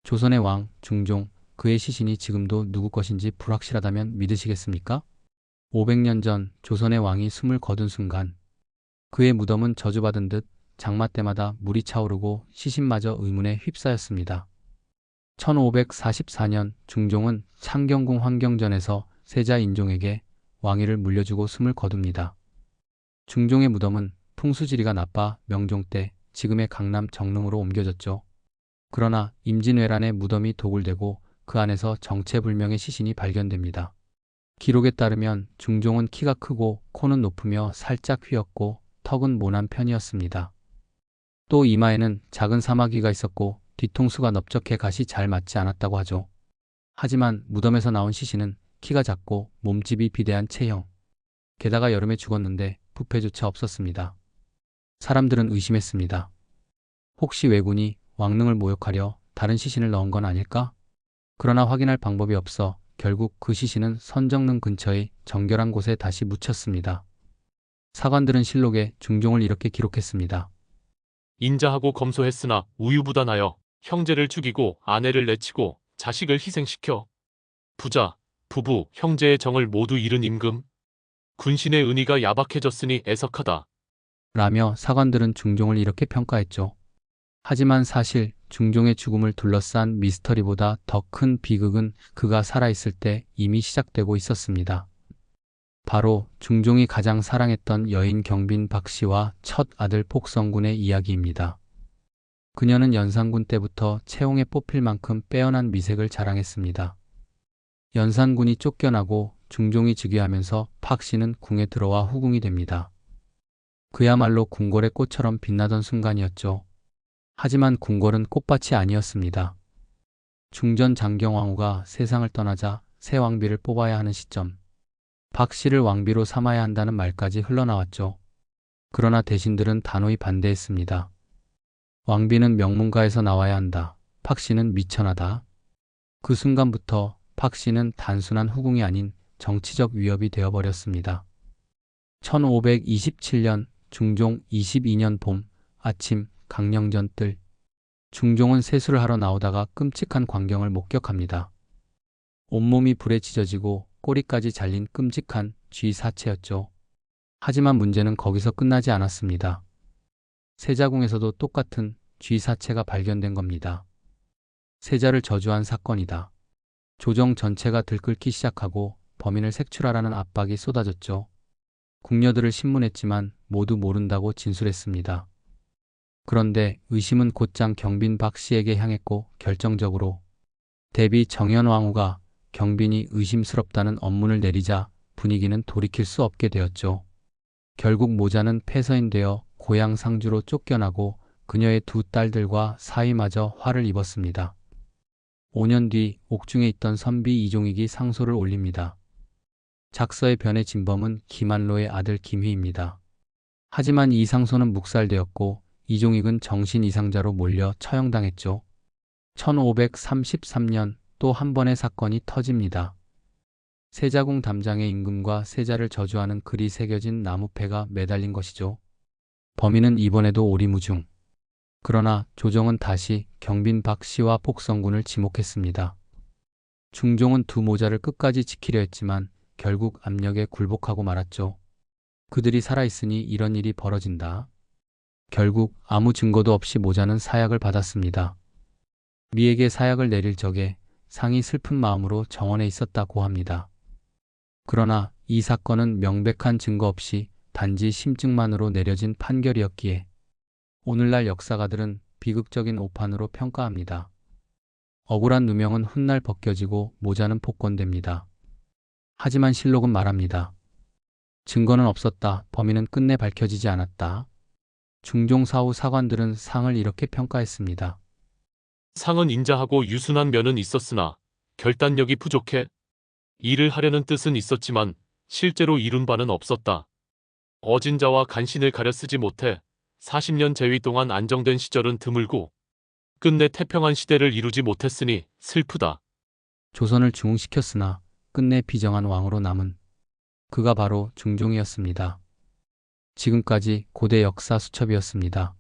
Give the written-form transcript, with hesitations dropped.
조선의 왕, 중종, 그의 시신이 지금도 누구 것인지 불확실하다면 믿으시겠습니까? 500년 전 조선의 왕이 숨을 거둔 순간 그의 무덤은 저주받은 듯 장마 때마다 물이 차오르고 시신마저 의문에 휩싸였습니다. 1544년 중종은 창경궁 환경전에서 세자 인종에게 왕위를 물려주고 숨을 거둡니다. 중종의 무덤은 풍수지리가 나빠 명종 때 지금의 강남 정릉으로 옮겨졌죠. 그러나 임진왜란에 무덤이 도굴되고 그 안에서 정체불명의 시신이 발견됩니다. 기록에 따르면 중종은 키가 크고 코는 높으며 살짝 휘었고 턱은 모난 편이었습니다. 또 이마에는 작은 사마귀가 있었고 뒤통수가 넓적해 갓이 잘 맞지 않았다고 하죠. 하지만 무덤에서 나온 시신은 키가 작고 몸집이 비대한 체형. 게다가 여름에 죽었는데 부패조차 없었습니다. 사람들은 의심했습니다. 혹시 왜군이 왕릉을 모욕하려 다른 시신을 넣은 건 아닐까? 그러나 확인할 방법이 없어 결국 그 시신은 선정릉 근처의 정결한 곳에 다시 묻혔습니다. 사관들은 실록에 중종을 이렇게 기록했습니다. 인자하고 검소했으나 우유부단하여 형제를 죽이고 아내를 내치고 자식을 희생시켜 부자, 부부, 형제의 정을 모두 잃은 임금. 군신의 은의가 야박해졌으니 애석하다. 라며 사관들은 중종을 이렇게 평가했죠. 하지만 사실 중종의 죽음을 둘러싼 미스터리보다 더 큰 비극은 그가 살아있을 때 이미 시작되고 있었습니다. 바로 중종이 가장 사랑했던 여인 경빈 박씨와 첫 아들 폭성군의 이야기입니다. 그녀는 연산군 때부터 채용에 뽑힐 만큼 빼어난 미색을 자랑했습니다. 연산군이 쫓겨나고 중종이 즉위하면서 박씨는 궁에 들어와 후궁이 됩니다. 그야말로 궁궐의 꽃처럼 빛나던 순간이었죠. 하지만 궁궐은 꽃밭이 아니었습니다. 중전 장경왕후가 세상을 떠나자 새 왕비를 뽑아야 하는 시점, 박씨를 왕비로 삼아야 한다는 말까지 흘러나왔죠. 그러나 대신들은 단호히 반대했습니다. 왕비는 명문가에서 나와야 한다. 박씨는 미천하다. 그 순간부터 박씨는 단순한 후궁이 아닌 정치적 위협이 되어버렸습니다. 1527년 중종 22년 봄 아침 강령전 뜰 중종은 세수를 하러 나오다가 끔찍한 광경을 목격합니다. 온몸이 불에 지져지고 꼬리까지 잘린 끔찍한 쥐 사체였죠. 하지만 문제는 거기서 끝나지 않았습니다. 세자궁에서도 똑같은 쥐 사체가 발견된 겁니다. 세자를 저주한 사건이다. 조정 전체가 들끓기 시작하고 범인을 색출하라는 압박이 쏟아졌죠. 궁녀들을 신문했지만 모두 모른다고 진술했습니다. 그런데 의심은 곧장 경빈 박씨에게 향했고 결정적으로 대비 정현왕후가 경빈이 의심스럽다는 언문을 내리자 분위기는 돌이킬 수 없게 되었죠. 결국 모자는 폐서인되어 고향 상주로 쫓겨나고 그녀의 두 딸들과 사위마저 화를 입었습니다. 5년 뒤 옥중에 있던 선비 이종익이 상소를 올립니다. 작서의 변의 진범은 김한로의 아들 김휘입니다. 하지만 이 상소는 묵살되었고 이종익은 정신 이상자로 몰려 처형당했죠. 1533년 또 한 번의 사건이 터집니다. 세자궁 담장의 임금과 세자를 저주하는 글이 새겨진 나무패가 매달린 것이죠. 범인은 이번에도 오리무중. 그러나 조정은 다시 경빈 박씨와 폭성군을 지목했습니다. 중종은 두 모자를 끝까지 지키려 했지만 결국 압력에 굴복하고 말았죠. 그들이 살아있으니 이런 일이 벌어진다. 결국 아무 증거도 없이 모자는 사약을 받았습니다. 미에게 사약을 내릴 적에 상이 슬픈 마음으로 정원에 있었다 고합니다. 그러나 이 사건은 명백한 증거 없이 단지 심증만으로 내려진 판결이었기에 오늘날 역사가들은 비극적인 오판으로 평가합니다. 억울한 누명은 훗날 벗겨지고 모자는 복권됩니다. 하지만 실록은 말합니다. 증거는 없었다. 범인은 끝내 밝혀지지 않았다. 중종 사후 사관들은 상을 이렇게 평가했습니다. 상은 인자하고 유순한 면은 있었으나 결단력이 부족해 일을 하려는 뜻은 있었지만 실제로 이룬 바는 없었다. 어진자와 간신을 가려 쓰지 못해 40년 재위 동안 안정된 시절은 드물고 끝내 태평한 시대를 이루지 못했으니 슬프다. 조선을 중흥시켰으나 끝내 비정한 왕으로 남은 그가 바로 중종이었습니다. 지금까지 고대 역사 수첩이었습니다.